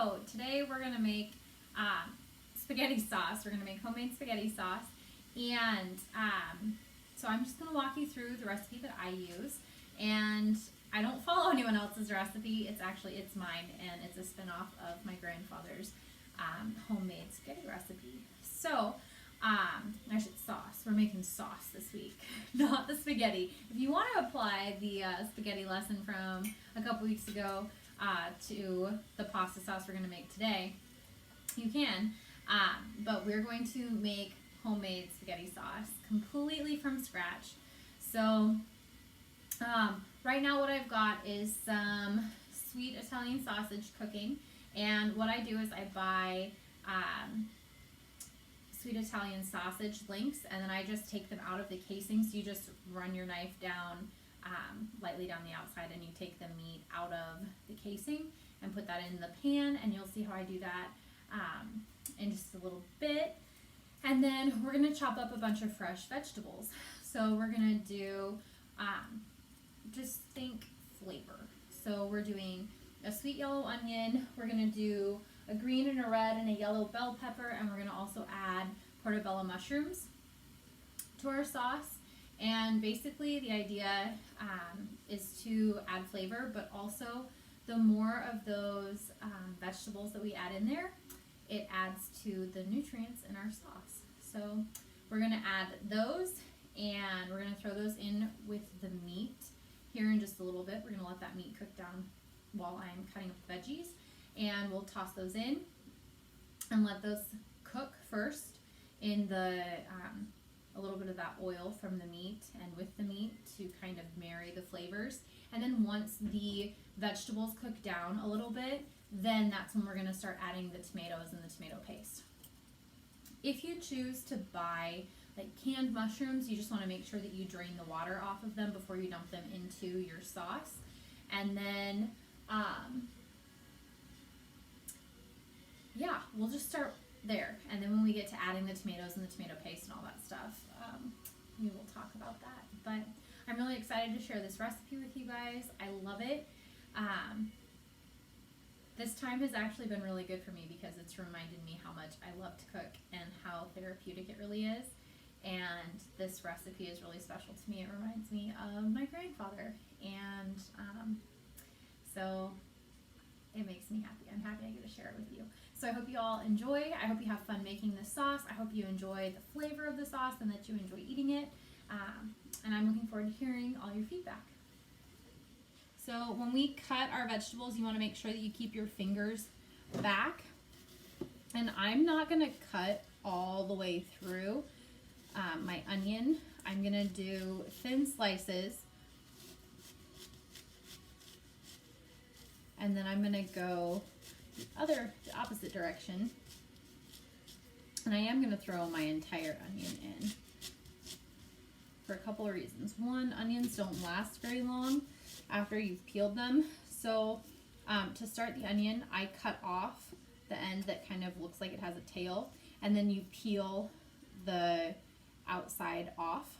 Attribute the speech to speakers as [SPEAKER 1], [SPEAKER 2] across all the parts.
[SPEAKER 1] So today we're gonna make spaghetti sauce. We're gonna make homemade spaghetti sauce, and so I'm just gonna walk you through the recipe that I use. And I don't follow anyone else's recipe. It's mine, and it's a spin-off of my grandfather's homemade spaghetti recipe. So sauce. We're making sauce this week, not the spaghetti. If you want to apply the spaghetti lesson from a couple weeks ago to the pasta sauce we're going to make today, you can. But we're going to make homemade spaghetti sauce completely from scratch. So right now what I've got is some sweet Italian sausage cooking, and what I do is I buy sweet Italian sausage links, and then I just take them out of the casing. So you just run your knife down lightly down the outside, and you take the meat out of the casing and put that in the pan, and you'll see how I do that in just a little bit. And then we're going to chop up a bunch of fresh vegetables. So we're going to do, just think flavor. So we're doing a sweet yellow onion, we're going to do a green and a red and a yellow bell pepper, and we're going to also add portobello mushrooms to our sauce. And basically the idea is to add flavor, but also the more of those vegetables that we add in there, it adds to the nutrients in our sauce. So we're going to add those, and we're going to throw those in with the meat here in just a little bit. We're going to let that meat cook down while I'm cutting up the veggies, and we'll toss those in and let those cook first in the a little bit of that oil from the meat and with the meat to kind of marry the flavors. And then once the vegetables cook down a little bit, then that's when we're going to start adding the tomatoes and the tomato paste. If you choose to buy like canned mushrooms, you just want to make sure that you drain the water off of them before you dump them into your sauce. And then yeah, we'll just start there, and then when we get to adding the tomatoes and the tomato paste and all that stuff, we will talk about that. But I'm really excited to share this recipe with you guys. I love it. This time has actually been really good for me because it's reminded me how much I love to cook and how therapeutic it really is. And this recipe is really special to me. It reminds me of my grandfather, and so it makes me happy. I'm happy I get to share it with you. So I hope you all enjoy. I hope you have fun making this sauce. I hope you enjoy the flavor of the sauce and that you enjoy eating it. And I'm looking forward to hearing all your feedback. So when we cut our vegetables, you want to make sure that you keep your fingers back. And I'm not going to cut all the way through my onion. I'm going to do thin slices. And then I'm going to go the opposite direction. And I am going to throw my entire onion in for a couple of reasons. One, onions don't last very long after you've peeled them. So to start the onion, I cut off the end that kind of looks like it has a tail, and then you peel the outside off.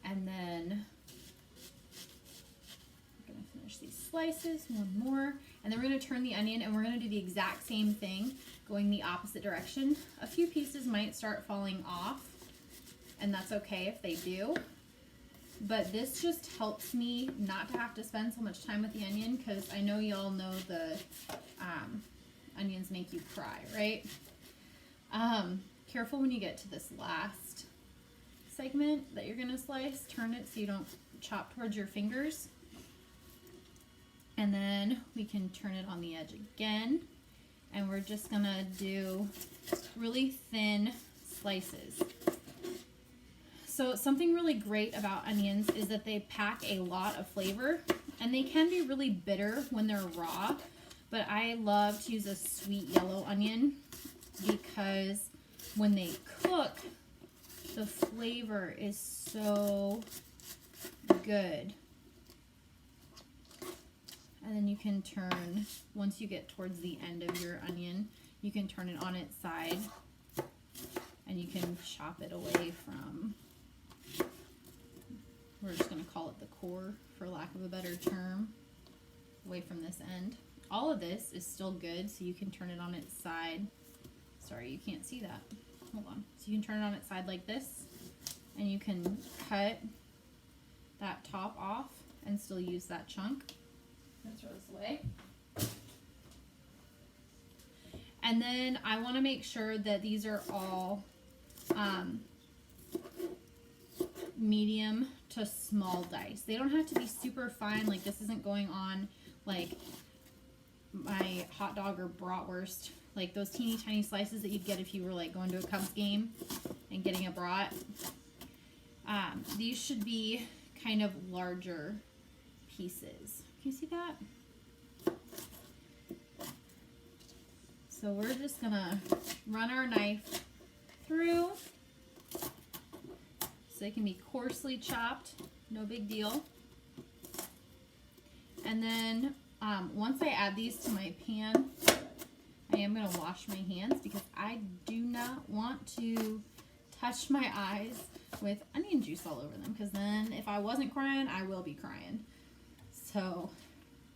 [SPEAKER 1] And then these slices, one more, and then we're going to turn the onion, and we're going to do the exact same thing going the opposite direction. A few pieces might start falling off, and that's okay if they do, but this just helps me not to have to spend so much time with the onion, because I know y'all know the onions make you cry, right? Careful when you get to this last segment that you're going to slice. Turn it so you don't chop towards your fingers. And then we can turn it on the edge again, and we're just gonna do really thin slices. So something really great about onions is that they pack a lot of flavor, and they can be really bitter when they're raw, but I love to use a sweet yellow onion because when they cook, the flavor is so good. And then you can turn, once you get towards the end of your onion, you can turn it on its side, and you can chop it away from, we're just going to call it the core for lack of a better term, away from this end. all of this is still good, so you can turn it on its side. Sorry, you can't see that. Hold on. So you can turn it on its side like this, and you can cut that top off and still use that chunk. Let's throw this away. And then I want to make sure that these are all medium to small dice. They don't have to be super fine. Like, this isn't going on like my hot dog or bratwurst, like those teeny tiny slices that you'd get if you were like going to a Cubs game and getting a brat. These should be kind of larger pieces. Can you see that? So we're just gonna run our knife through so they can be coarsely chopped, no big deal. And then once I add these to my pan, I am gonna wash my hands because I do not want to touch my eyes with onion juice all over them, because then if I wasn't crying, I will be crying. So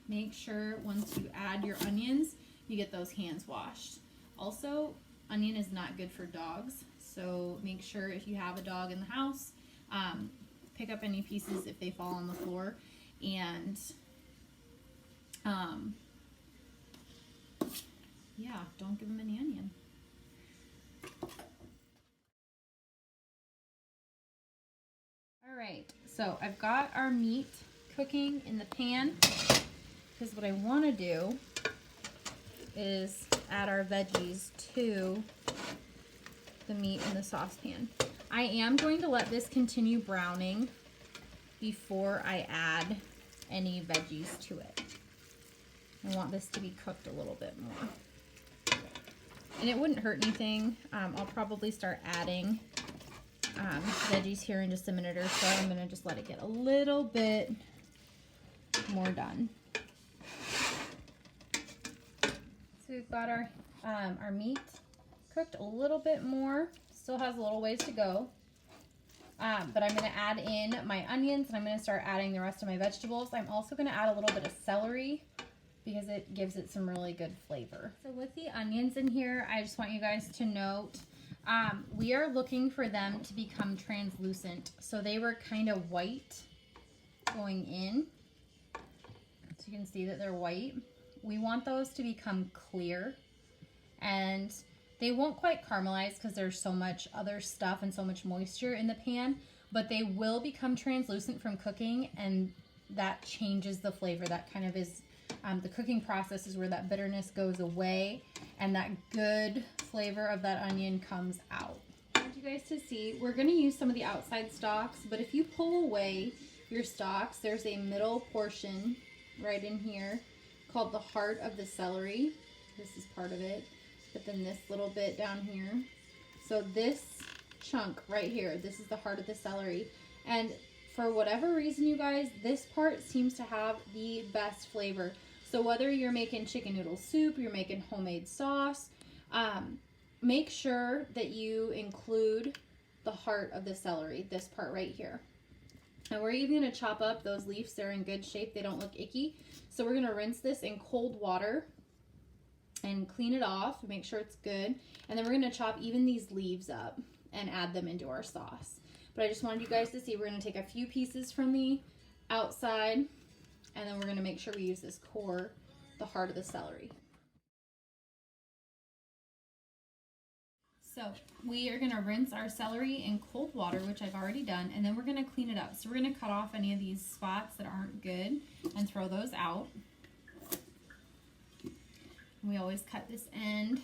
[SPEAKER 1] make sure once you add your onions, you get those hands washed. Also, onion is not good for dogs, so make sure if you have a dog in the house, pick up any pieces if they fall on the floor, and yeah, don't give them any onion. All right, so I've got our meat cooking in the pan, because what I want to do is add our veggies to the meat in the saucepan. I am going to let this continue browning before I add any veggies to it. I want this to be cooked a little bit more. And it wouldn't hurt anything. I'll probably start adding veggies here in just a minute or so. I'm gonna just let it get a little bit more done. So we've got our meat cooked a little bit more. Still has a little ways to go. But I'm gonna add in my onions, and I'm gonna start adding the rest of my vegetables. I'm also gonna add a little bit of celery because it gives it some really good flavor. So with the onions in here, I just want you guys to note, we are looking for them to become translucent. So they were kind of white going in. So you can see that they're white. We want those to become clear, and they won't quite caramelize because there's so much other stuff and so much moisture in the pan, but they will become translucent from cooking, and that changes the flavor. That kind of is the cooking process is where that bitterness goes away and that good flavor of that onion comes out. I want you guys to see, we're going to use some of the outside stalks, but if you pull away your stalks, there's a middle portion right in here called the heart of the celery. This is part of it, but then this little bit down here. So this chunk right here, this is the heart of the celery. And for whatever reason, you guys, this part seems to have the best flavor. So whether you're making chicken noodle soup, you're making homemade sauce, make sure that you include the heart of the celery, this part right here. And we're even going to chop up those leaves. They're in good shape. They don't look icky. So we're going to rinse this in cold water and clean it off, make sure it's good. And then we're going to chop even these leaves up and add them into our sauce. But I just wanted you guys to see, we're going to take a few pieces from the outside, and then we're going to make sure we use this core, the heart of the celery. So we are going to rinse our celery in cold water, which I've already done, and then we're going to clean it up. So we're going to cut off any of these spots that aren't good and throw those out. We always cut this end.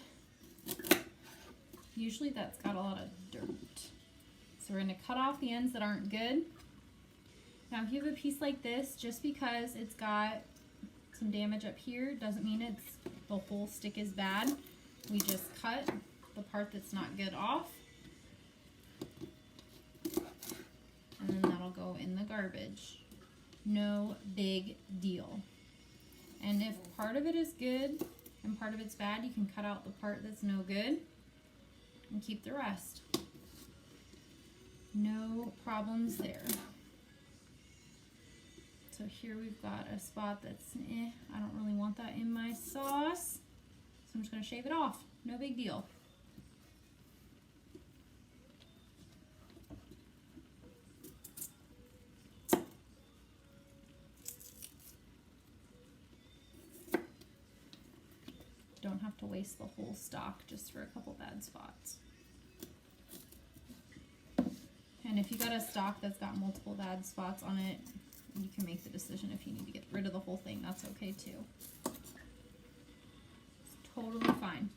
[SPEAKER 1] Usually that's got a lot of dirt. So we're going to cut off the ends that aren't good. Now if you have a piece like this, just because it's got some damage up here doesn't mean it's the whole stick is bad. We just cut the part that's not good off, and then that'll go in the garbage. No big deal. And if part of it is good and part of it's bad, you can cut out the part that's no good and keep the rest. No problems there. So here we've got a spot that's I don't really want that in my sauce. So I'm just going to shave it off. No big deal. Don't have to waste the whole stock just for a couple bad spots. And if you got a stock that's got multiple bad spots on it, you can make the decision if you need to get rid of the whole thing. That's okay too. It's totally fine.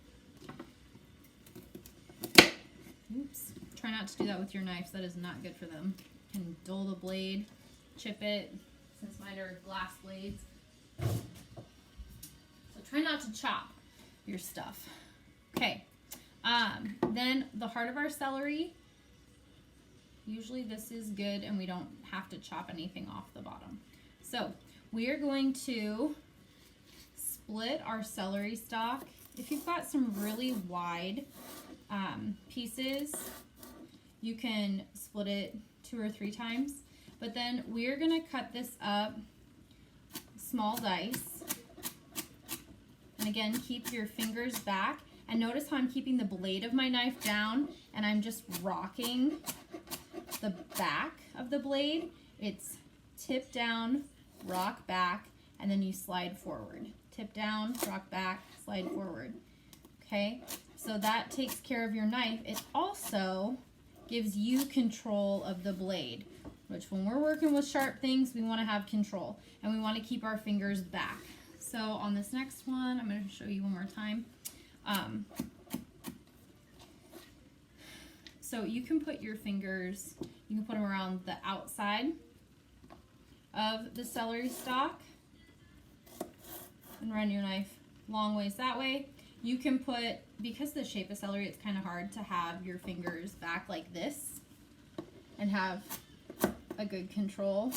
[SPEAKER 1] Oops. Try not to do that with your knives. That is not good for them. You can dull the blade, chip it, since mine are glass blades. So try not to chop your stuff. Okay. Then the heart of our celery. Usually this is good and we don't have to chop anything off the bottom. So we are going to split our celery stalk. If you've got some really wide pieces, you can split it 2 or 3 times. But then we're going to cut this up small dice. And again, keep your fingers back. And notice how I'm keeping the blade of my knife down and I'm just rocking the back of the blade. It's tip down, rock back, and then you slide forward. Tip down, rock back, slide forward. Okay, so that takes care of your knife. It also gives you control of the blade, which when we're working with sharp things, we want to have control and we want to keep our fingers back. So on this next one, I'm going to show you one more time. So you can put your fingers, you can put them around the outside of the celery stalk and run your knife long ways that way. You can put, because the shape of celery, it's kind of hard to have your fingers back like this and have a good control.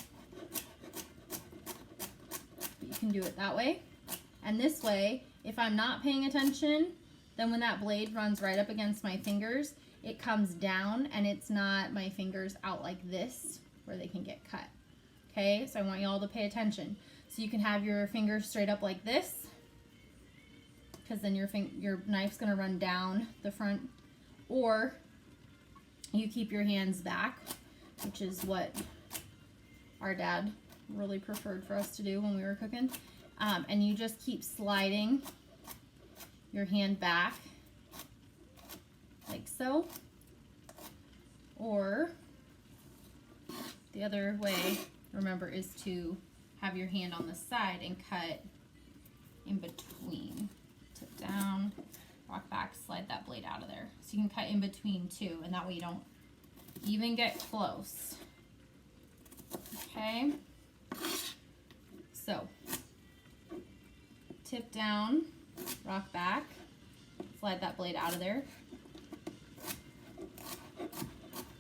[SPEAKER 1] But you can do it that way. And this way, if I'm not paying attention, then when that blade runs right up against my fingers, it comes down and it's not my fingers out like this where they can get cut. Okay, so I want you all to pay attention. So you can have your fingers straight up like this, because then your knife's gonna run down the front, or you keep your hands back, which is what our dad really preferred for us to do when we were cooking. And you just keep sliding your hand back like so, or the other way, remember, is to have your hand on the side and cut in between. Tip down, rock back, slide that blade out of there. So you can cut in between too, and that way you don't even get close. Okay, so tip down, rock back, slide that blade out of there.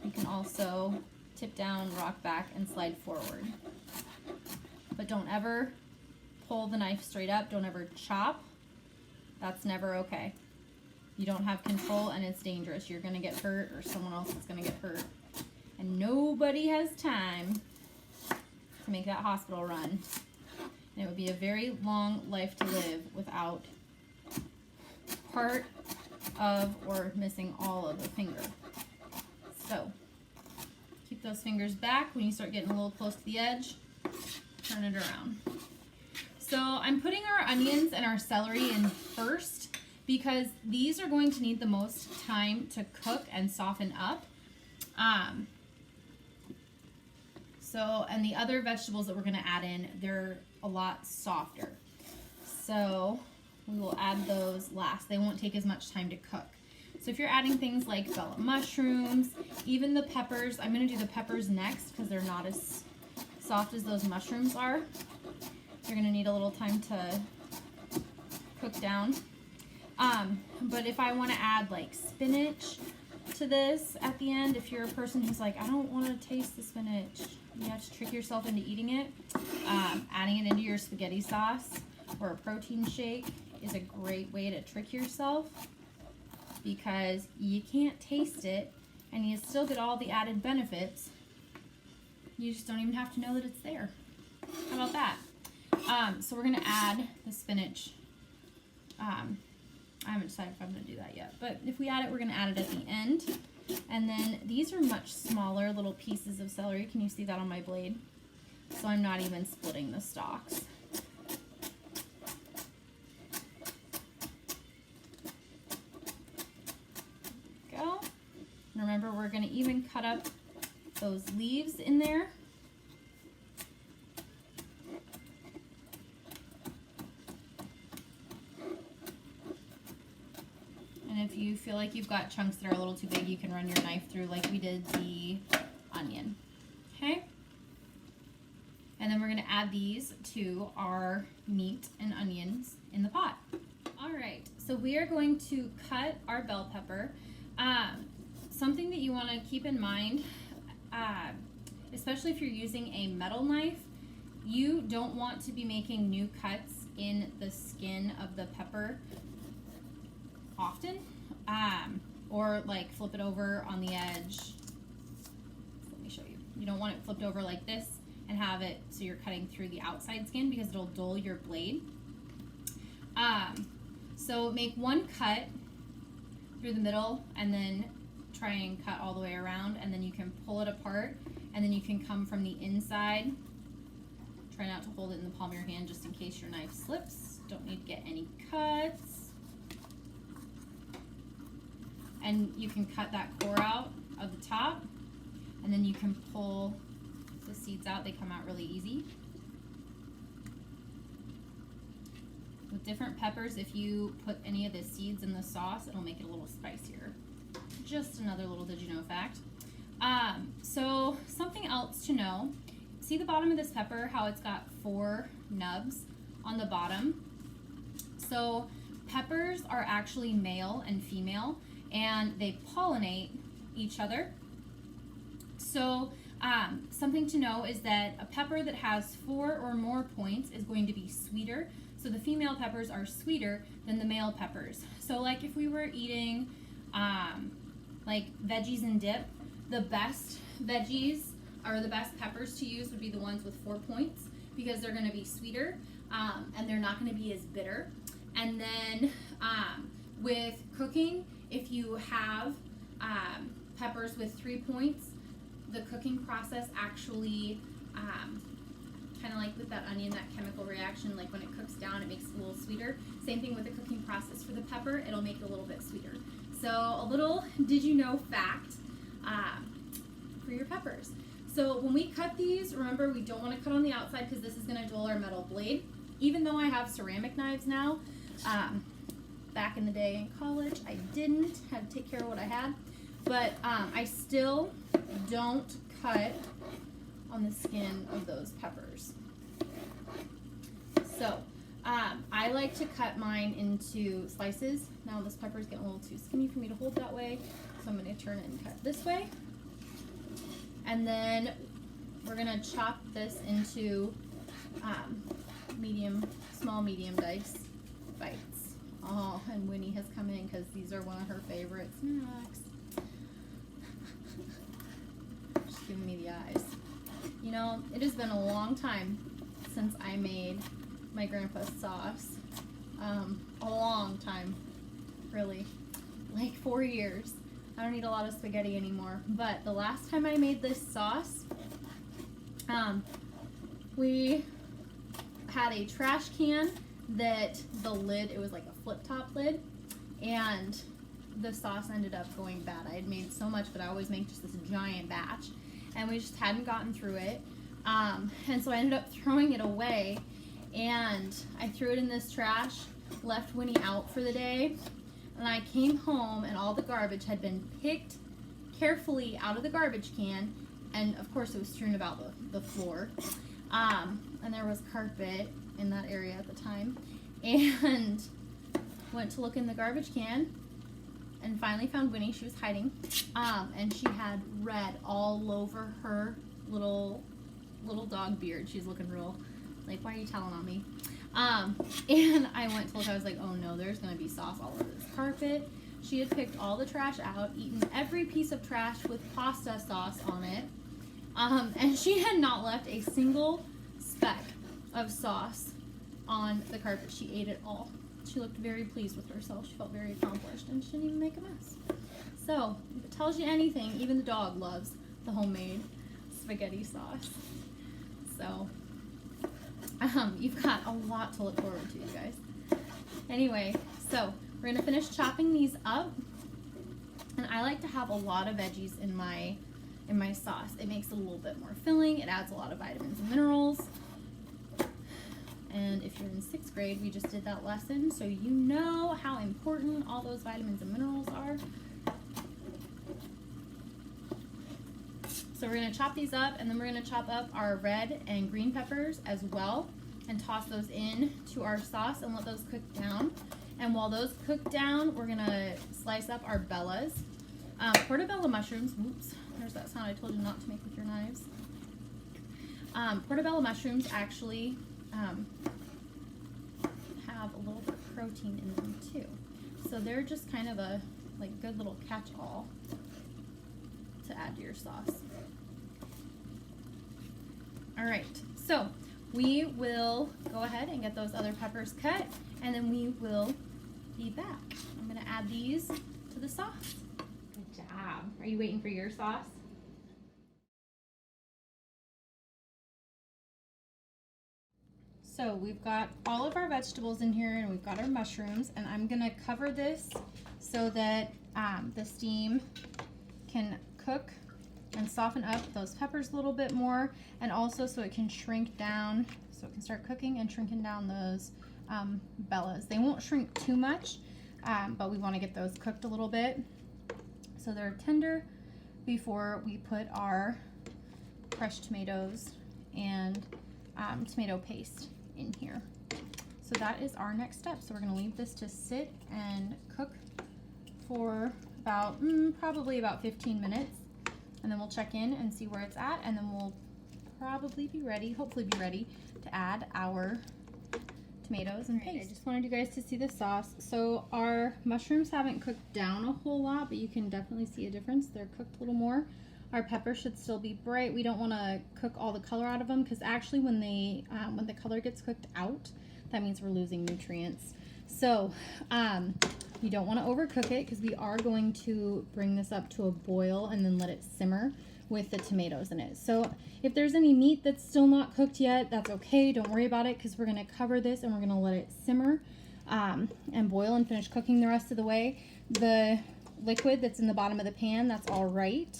[SPEAKER 1] You can also tip down, rock back, and slide forward. But don't ever pull the knife straight up. Don't ever chop. That's never okay. You don't have control and it's dangerous. You're going to get hurt or someone else is going to get hurt. And nobody has time to make that hospital run. And it would be a very long life to live without part of or missing all of the finger. So keep those fingers back. When you start getting a little close to the edge, turn it around. So I'm putting our onions and our celery in first because these are going to need the most time to cook and soften up. And the other vegetables that we're going to add in, they're a lot softer. So we will add those last. They won't take as much time to cook. So if you're adding things like bell mushrooms, even the peppers, I'm going to do the peppers next because they're not as soft as those mushrooms are. You're going to need a little time to cook down. But if I want to add like spinach to this at the end, if you're a person who's like, I don't want to taste the spinach, you have to trick yourself into eating it. Adding it into your spaghetti sauce or a protein shake is a great way to trick yourself because you can't taste it and you still get all the added benefits. You just don't even have to know that it's there. How about that? So we're gonna add the spinach. I haven't decided if I'm gonna do that yet, but if we add it, we're gonna add it at the end. And then these are much smaller little pieces of celery. Can you see that on my blade? So I'm not even splitting the stalks. Go. And remember, we're gonna even cut up those leaves in there. And if you feel like you've got chunks that are a little too big, you can run your knife through like we did the onion. Okay? And then we're going to add these to our meat and onions in the pot. All right, so we are going to cut our bell pepper. Something that you want to keep in mind, especially if you're using a metal knife, you don't want to be making new cuts in the skin of the pepper often, or like flip it over on the edge. Let me show you. You don't want it flipped over like this and have it so you're cutting through the outside skin because it'll dull your blade. So make one cut through the middle and then try and cut all the way around, and then you can pull it apart, and then you can come from the inside. Try not to hold it in the palm of your hand just in case your knife slips. Don't need to get any cuts. And you can cut that core out of the top, and then you can pull the seeds out. They come out really easy. With different peppers, if you put any of the seeds in the sauce, it'll make it a little spicier. Just another little did you know fact. So something else to know, see the bottom of this pepper, how it's got 4 nubs on the bottom? So peppers are actually male and female, and they pollinate each other. So something to know is that a pepper that has 4 or more points is going to be sweeter. So the female peppers are sweeter than the male peppers. So like if we were eating like veggies and dip, the best veggies or the best peppers to use would be the ones with 4 points, because they're going to be sweeter and they're not going to be as bitter. And then with cooking, if you have peppers with 3 points, the cooking process actually kind of like with that onion, that chemical reaction, like when it cooks down, it makes it a little sweeter. Same thing with the cooking process for the pepper, it'll make it a little bit sweeter. So a little did you know fact for your peppers. So when we cut these, remember we don't want to cut on the outside because this is going to dull our metal blade. Even though I have ceramic knives now, back in the day in college I didn't, had to take care of what I had, but I still don't cut on the skin of those peppers. So I like to cut mine into slices. Now this pepper is getting a little too skinny for me to hold that way, so I'm going to turn it and cut this way. And then we're going to chop this into small medium dice bites. Oh, and Winnie has come in because these are one of her favorite snacks. She's giving me the eyes. You know, it has been a long time since I made my grandpa's sauce. A long time, really. Like 4 years. I don't eat a lot of spaghetti anymore. But the last time I made this sauce, we had a trash can that the lid, it was like a flip top lid, and the sauce ended up going bad. I had made so much, but I always make just this giant batch, and we just hadn't gotten through it. And so I ended up throwing it away, and I threw it in this trash, left Winnie out for the day, and I came home and all the garbage had been picked carefully out of the garbage can, and of course it was strewn about the floor. And there was carpet in that area at the time, and went to look in the garbage can and finally found Winnie. She was hiding, and she had red all over her little dog beard. She's looking real like, why are you telling on me? And I went to look. I was like, oh no, there's gonna be sauce all over this carpet. She had picked all the trash out, eaten every piece of trash with pasta sauce on it, and she had not left a single speck of sauce on the carpet. She ate it all. She looked very pleased with herself. She felt very accomplished, and she didn't even make a mess. So, if it tells you anything, even the dog loves the homemade spaghetti sauce. So, you've got a lot to look forward to, you guys. Anyway, so we're gonna finish chopping these up, and I like to have a lot of veggies in my sauce. It makes it a little bit more filling. It adds a lot of vitamins and minerals. And if you're in 6th grade, we just did that lesson, so you know how important all those vitamins and minerals are. So we're gonna chop these up, and then we're gonna chop up our red and green peppers as well, and toss those in to our sauce and let those cook down. And while those cook down, we're gonna slice up our bellas. Portobello mushrooms, oops, there's that sound I told you not to make with your knives. Portobello mushrooms actually have a little bit of protein in them too. So they're just kind of a good little catch-all to add to your sauce. All right, so we will go ahead and get those other peppers cut, and then we will be back. I'm gonna add these to the sauce. Good job. Are you waiting for your sauce? So we've got all of our vegetables in here, and we've got our mushrooms, and I'm gonna cover this so that the steam can cook and soften up those peppers a little bit more, and also so it can shrink down, so it can start cooking and shrinking down those bellas. They won't shrink too much, but we want to get those cooked a little bit so they're tender before we put our crushed tomatoes and tomato paste in here. So that is our next step. So we're going to leave this to sit and cook for about probably about 15 minutes, and then we'll check in and see where it's at, and then we'll probably be ready, hopefully be ready to add our tomatoes and paste. I just wanted you guys to see the sauce. So our mushrooms haven't cooked down a whole lot, but you can definitely see a difference. They're cooked a little more. Our peppers should still be bright. We don't want to cook all the color out of them, because actually when the color gets cooked out, that means we're losing nutrients. So you don't want to overcook it, because we are going to bring this up to a boil and then let it simmer with the tomatoes in it. So if there's any meat that's still not cooked yet, that's okay. Don't worry about it, because we're going to cover this and we're going to let it simmer and boil and finish cooking the rest of the way. The liquid that's in the bottom of the pan, that's all right.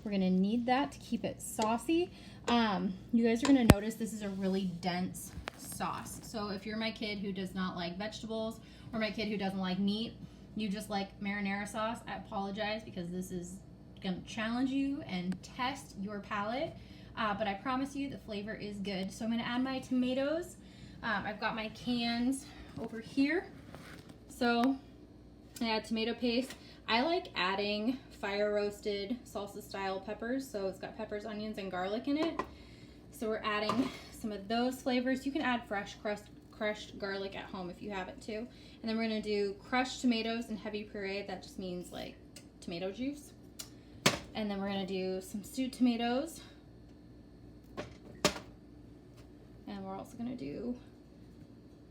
[SPEAKER 1] We're going to need that to keep it saucy. You guys are going to notice this is a really dense sauce. So if you're my kid who does not like vegetables, or my kid who doesn't like meat, you just like marinara sauce, I apologize, because this is going to challenge you and test your palate. But I promise you the flavor is good. So I'm going to add my tomatoes. I've got my cans over here. So I add tomato paste. I like adding fire roasted salsa style peppers. So it's got peppers, onions, and garlic in it. So we're adding some of those flavors. You can add fresh crushed garlic at home if you have it too. And then we're going to do crushed tomatoes and heavy puree. That just means like tomato juice. And then we're going to do some stewed tomatoes. And we're also going to do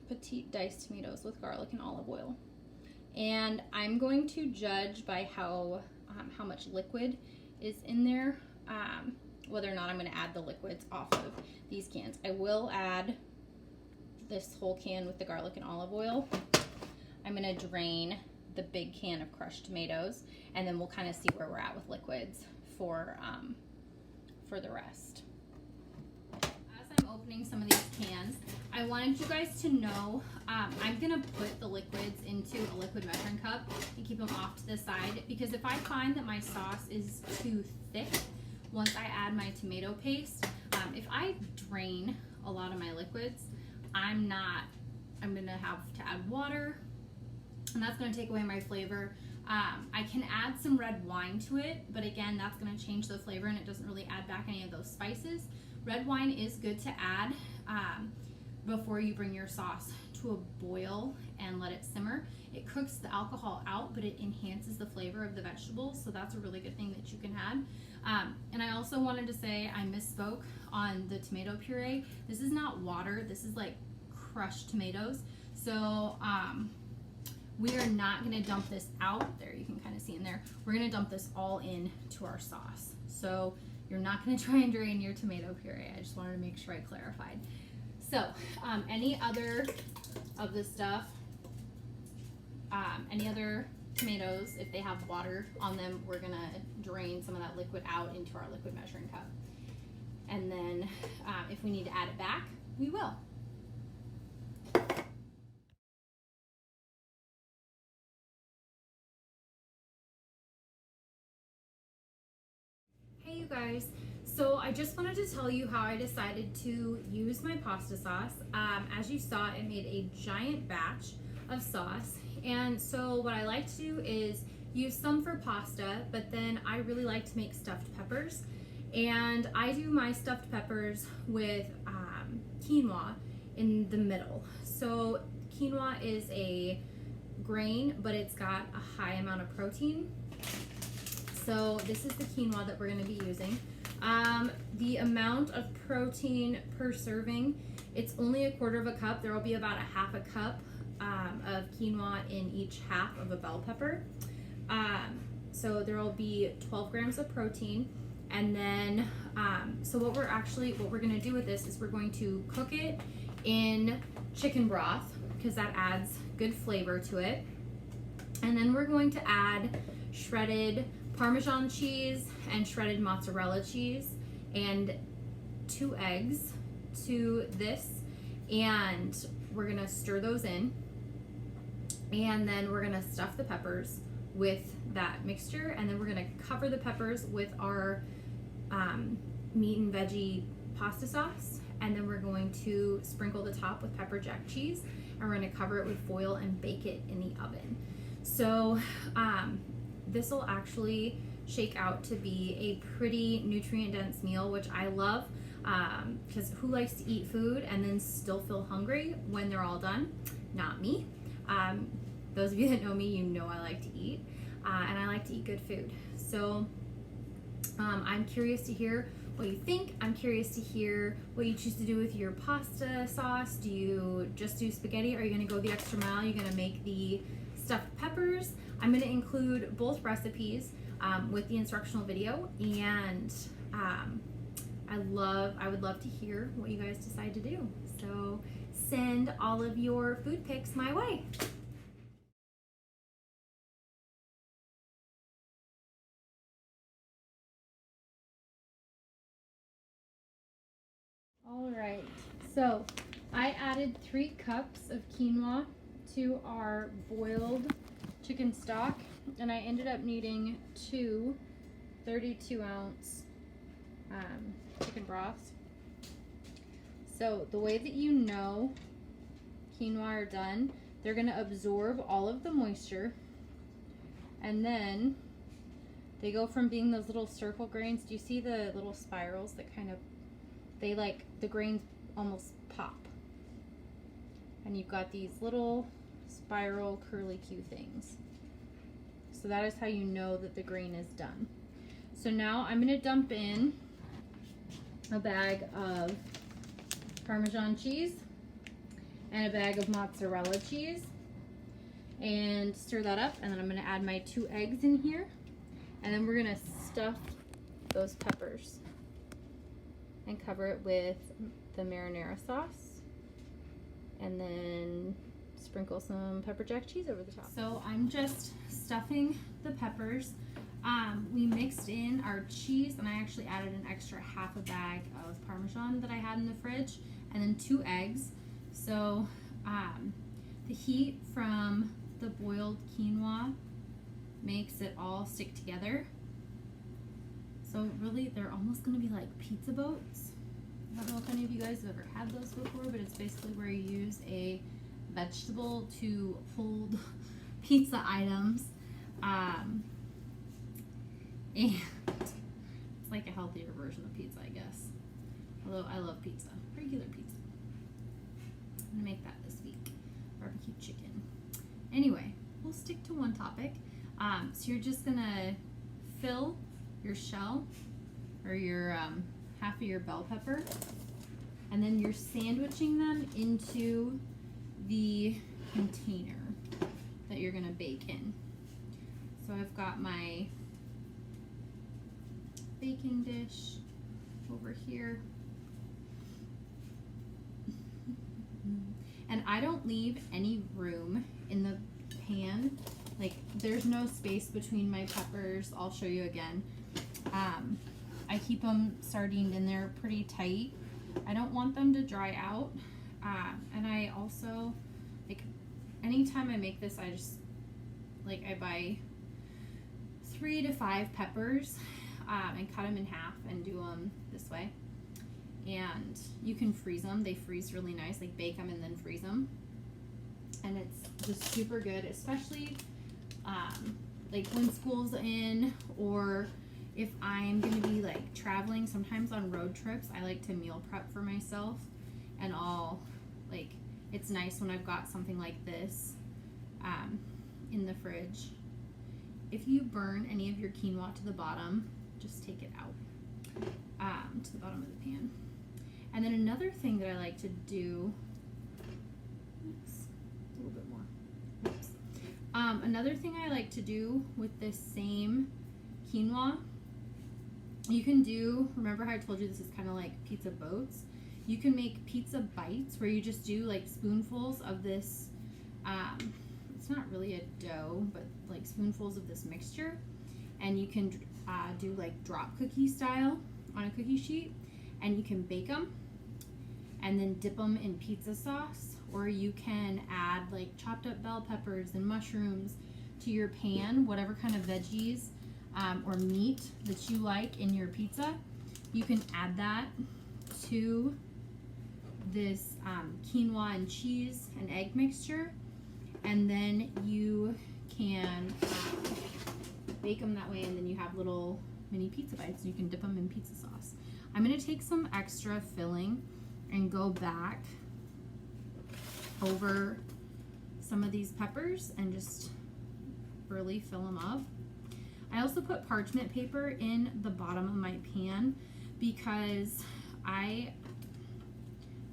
[SPEAKER 1] petite diced tomatoes with garlic and olive oil. And I'm going to judge by how much liquid is in there, whether or not I'm going to add the liquids off of these cans. I will add this whole can with the garlic and olive oil. I'm going to drain the big can of crushed tomatoes, and then we'll kind of see where we're at with liquids for the rest. As I'm opening some of these cans, I wanted you guys to know I'm going to put the liquids into a liquid measuring cup and keep them off to the side, because if I find that my sauce is too thick once I add my tomato paste, if I drain a lot of my liquids, I'm going to have to add water, and that's going to take away my flavor. I can add some red wine to it, but again, that's going to change the flavor, and it doesn't really add back any of those spices. Red wine is good to add before you bring your sauce to a boil and let it simmer. It cooks the alcohol out, but it enhances the flavor of the vegetables, so that's a really good thing that you can add. And I also wanted to say I misspoke on the tomato puree. This is not water. This is like crushed tomatoes. So we are not going to dump this out. There, you can kind of see in there. We're going to dump this all into our sauce. So you're not going to try and drain your tomato puree. I just wanted to make sure I clarified. So any other of the stuff, any other tomatoes, if they have water on them, we're going to drain some of that liquid out into our liquid measuring cup. And then if we need to add it back, we will. Hey you guys, so I just wanted to tell you how I decided to use my pasta sauce. As you saw, it made a giant batch of sauce, and so what I like to do is use some for pasta, but then I really like to make stuffed peppers, and I do my stuffed peppers with quinoa in the middle. So quinoa is a grain, but it's got a high amount of protein. So this is the quinoa that we're going to be using. The amount of protein per serving, it's only 1/4 cup. There will be about 1/2 cup of quinoa in each half of a bell pepper. So there will be 12 grams of protein. And then, so what we're going to do with this is we're going to cook it in chicken broth because that adds good flavor to it. And then we're going to add shredded Parmesan cheese and shredded mozzarella cheese and 2 eggs to this, and we're gonna stir those in, and then we're gonna stuff the peppers with that mixture, and then we're gonna cover the peppers with our meat and veggie pasta sauce, and then we're going to sprinkle the top with pepper jack cheese, and we're gonna cover it with foil and bake it in the oven. So this will actually shake out to be a pretty nutrient dense meal, which I love, because who likes to eat food and then still feel hungry when they're all done? Not me. Those of you that know me, you know I like to eat, and I like to eat good food. So I'm curious to hear what you think. I'm curious to hear what you choose to do with your pasta sauce. Do you just do spaghetti? Are you going to go the extra mile? You're going to make the stuffed peppers? I'm going to include both recipes with the instructional video, and I would love to hear what you guys decide to do. So send all of your food pics my way. All right, so I added 3 cups of quinoa to our boiled chicken stock, and I ended up needing 2 32-ounce chicken broths. So the way that you know quinoa are done, they're going to absorb all of the moisture, and then they go from being those little circle grains. Do you see the little spirals that kind of, they like, the grains almost pop, and you've got these little spiral curly Q things. So that is how you know that the grain is done. So now I'm going to dump in a bag of Parmesan cheese and a bag of mozzarella cheese, and stir that up, and then I'm going to add my 2 eggs in here, and then we're going to stuff those peppers and cover it with the marinara sauce, and then sprinkle some pepper jack cheese over the top. So I'm just stuffing the peppers. We mixed in our cheese, and I actually added an extra 1/2 bag of Parmesan that I had in the fridge, and then 2 eggs. So the heat from the boiled quinoa makes it all stick together. So really, they're almost going to be like pizza boats. I don't know if any of you guys have ever had those before, but it's basically where you use a vegetable to hold pizza items. And it's like a healthier version of pizza, I guess. Although I love pizza, regular pizza. I'm gonna make that this week, barbecue chicken. Anyway, we'll stick to one topic. So you're just gonna fill your shell, or your half of your bell pepper and then you're sandwiching them into the container that you're gonna bake in. So I've got my baking dish over here. And I don't leave any room in the pan. Like, there's no space between my peppers. I'll show you again. I keep them sardined in there pretty tight. I don't want them to dry out. And I also, like, anytime I make this, I just, like, I buy 3 to 5 peppers and cut them in half and do them this way. And you can freeze them. They freeze really nice, like bake them and then freeze them. And it's just super good, especially like when school's in, or if I'm gonna be like traveling. Sometimes on road trips, I like to meal prep for myself, and like, it's nice when I've got something like this in the fridge. If you burn any of your quinoa to the bottom, just take it out to the bottom of the pan. And then another thing that I like to do, oops, a little bit more. Oops. Another thing I like to do with this same quinoa, you can do, remember how I told you this is kind of like pizza boats? You can make pizza bites where you just do like spoonfuls of this, it's not really a dough, but like spoonfuls of this mixture. And you can do like drop cookie style on a cookie sheet, and you can bake them and then dip them in pizza sauce, or you can add like chopped up bell peppers and mushrooms to your pan, whatever kind of veggies or meat that you like in your pizza. You can add that to this quinoa and cheese and egg mixture, and then you can bake them that way, and then you have little mini pizza bites, and you can dip them in pizza sauce. I'm going to take some extra filling and go back over some of these peppers and just really fill them up. I also put parchment paper in the bottom of my pan because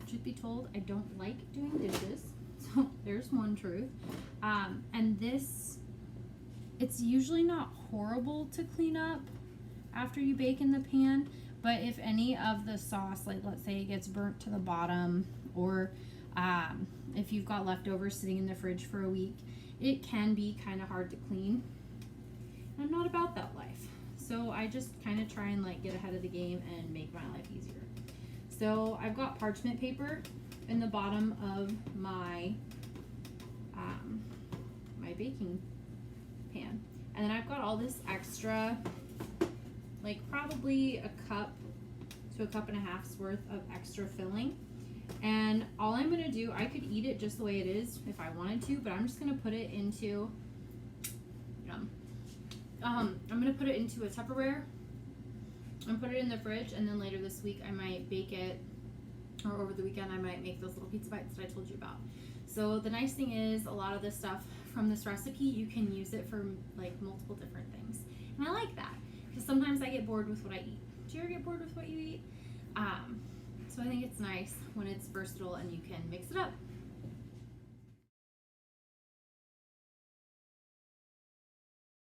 [SPEAKER 1] truth be told, I don't like doing dishes. So there's one truth. And this, it's usually not horrible to clean up after you bake in the pan, but if any of the sauce, like let's say it gets burnt to the bottom, or if you've got leftovers sitting in the fridge for a week, it can be kind of hard to clean. I'm not about that life, so I just kind of try and like get ahead of the game and make my life easier. So I've got parchment paper in the bottom of my my baking pan, and then I've got all this extra, like probably a cup to a cup and a half's worth of extra filling. And all I'm gonna do, I could eat it just the way it is if I wanted to, but I'm just gonna put it into I'm gonna put it into a Tupperware and put it in the fridge, and then later this week I might bake it, or over the weekend I might make those little pizza bites that I told you about. So the nice thing is, a lot of the stuff from this recipe, you can use it for like multiple different things. And I like that, because sometimes I get bored with what I eat. Do you ever get bored with what you eat? So I think it's nice when it's versatile and you can mix it up.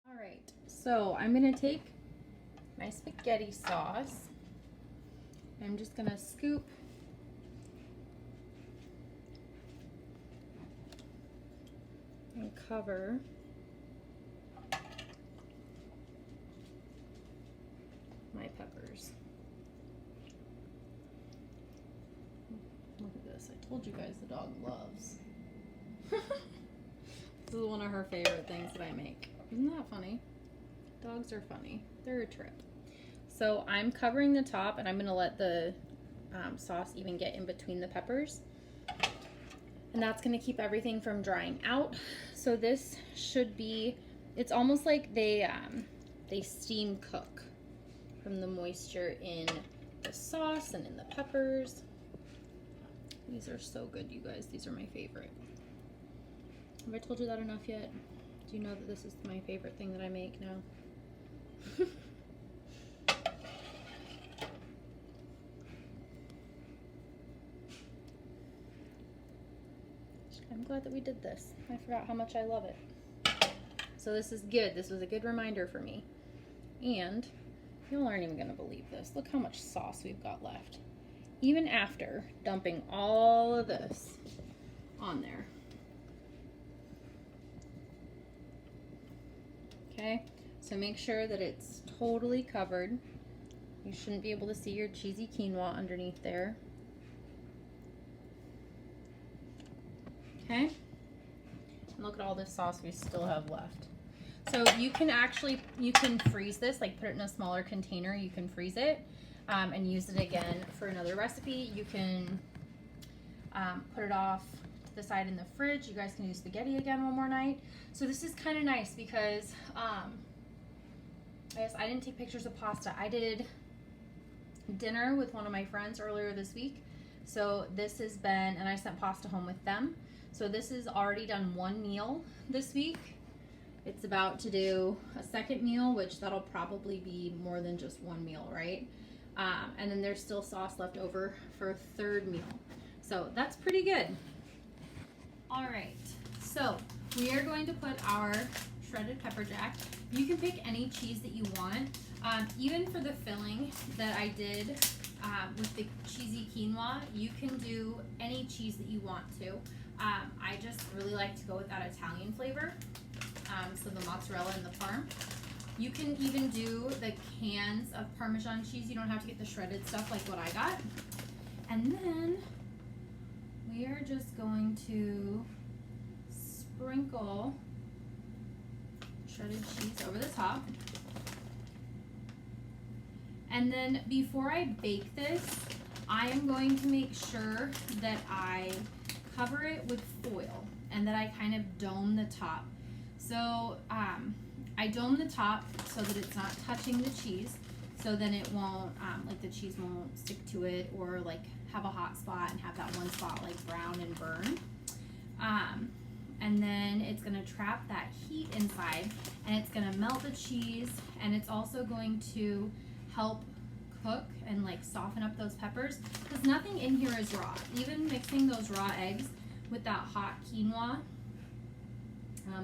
[SPEAKER 1] All right, so I'm gonna take my spaghetti sauce. I'm just gonna scoop and cover my peppers. Look at this. I told you guys the dog loves. This is one of her favorite things that I make. Isn't that funny? Dogs are funny. They're a trip. So I'm covering the top, and I'm going to let the sauce even get in between the peppers. And that's going to keep everything from drying out. So this should be, it's almost like they steam cook from the moisture in the sauce and in the peppers. These are so good, you guys. These are my favorite. Have I told you that enough yet? Do you know that this is my favorite thing that I make now? I'm glad that we did this. I forgot how much I love it. So this is good. This was a good reminder for me. And you aren't even gonna believe this. Look how much sauce we've got left. Even after dumping all of this on there. Okay, so make sure that it's totally covered. You shouldn't be able to see your cheesy quinoa underneath there. Okay, and look at all this sauce we still have left. So you can freeze this, like put it in a smaller container, you can freeze it and use it again for another recipe. You can put it off to the side in the fridge. You guys can do spaghetti again one more night. So this is kind of nice because I guess I didn't take pictures of pasta. I did dinner with one of my friends earlier this week. So this has been, and I sent pasta home with them. So this is already done one meal this week. It's about to do a second meal, which that'll probably be more than just one meal, right? And then there's still sauce left over for a third meal. So that's pretty good. All right, so we are going to put our shredded pepper jack. You can pick any cheese that you want. Even for the filling that I did with the cheesy quinoa, you can do any cheese that you want to. I just really like to go with that Italian flavor. So the mozzarella and the parm. You can even do the cans of Parmesan cheese. You don't have to get the shredded stuff like what I got. And then we are just going to sprinkle shredded cheese over the top. And then before I bake this, I am going to make sure that I cover it with foil and that I kind of dome the top. So I dome the top so that it's not touching the cheese, so then it won't, like the cheese won't stick to it or like have a hot spot and have that one spot like brown and burn. And then it's gonna trap that heat inside and it's gonna melt the cheese, and it's also going to help cook and like soften up those peppers, because nothing in here is raw. Even mixing those raw eggs with that hot quinoa,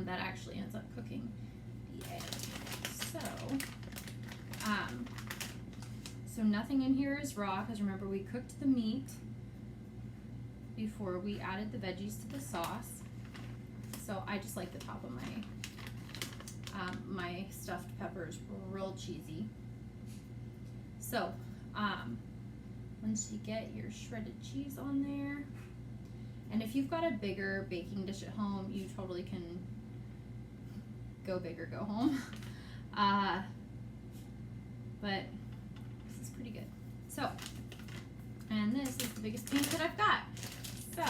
[SPEAKER 1] that actually ends up cooking the egg. So nothing in here is raw, because remember we cooked the meat before we added the veggies to the sauce. So I just like the top of my stuffed peppers real cheesy. So once you get your shredded cheese on there, and if you've got a bigger baking dish at home, you totally can go big or go home. But this is pretty good. So, and this is the biggest piece that I've got. So,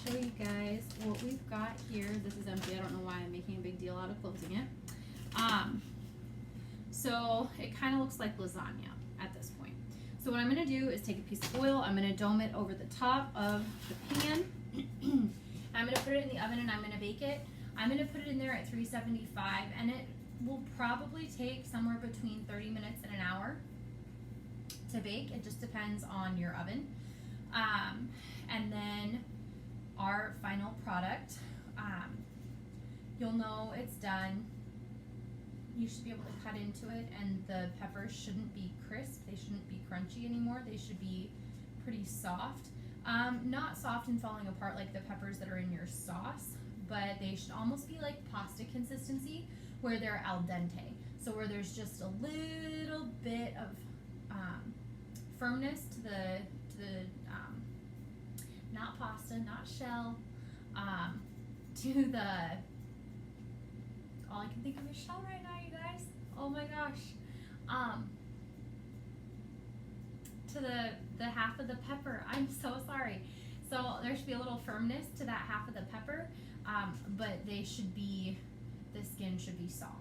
[SPEAKER 1] show you guys what we've got here. This is empty. I don't know why I'm making a big deal out of closing it. So it kind of looks like lasagna at this point. So what I'm going to do is take a piece of oil. I'm going to dome it over the top of the pan. I'm going to put it in the oven and I'm going to bake it. I'm going to put it in there at 375, and it will probably take somewhere between 30 minutes and an hour to bake. It just depends on your oven. And then our final product, you'll know it's done. You should be able to cut into it, and the peppers shouldn't be crisp. They shouldn't be crunchy anymore. They should be pretty soft. Not soft and falling apart like the peppers that are in your sauce, but they should almost be like pasta consistency, where they're al dente. So where there's just a little bit of firmness to the not pasta, not shell, to the, all I can think of is shell right now, you guys. Oh my gosh. To the half of the pepper. I'm so sorry. So there should be a little firmness to that half of the pepper, but the skin should be soft.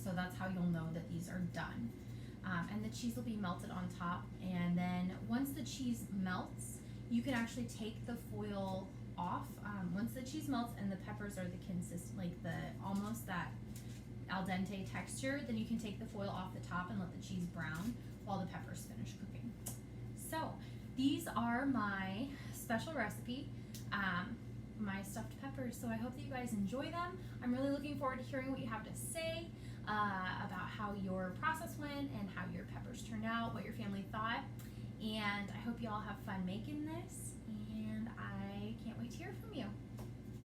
[SPEAKER 1] So that's how you'll know that these are done. And the cheese will be melted on top. And then once the cheese melts, you can actually take the foil off. Once the cheese melts and the peppers are the consistent, like the almost that al dente texture, then you can take the foil off the top and let the cheese brown while the peppers finish cooking. So these are my special recipe, my stuffed peppers. So I hope that you guys enjoy them. I'm really looking forward to hearing what you have to say about how your process went and how your peppers turned out, what your family thought. And I hope you all have fun making this, and I can't wait to hear from you.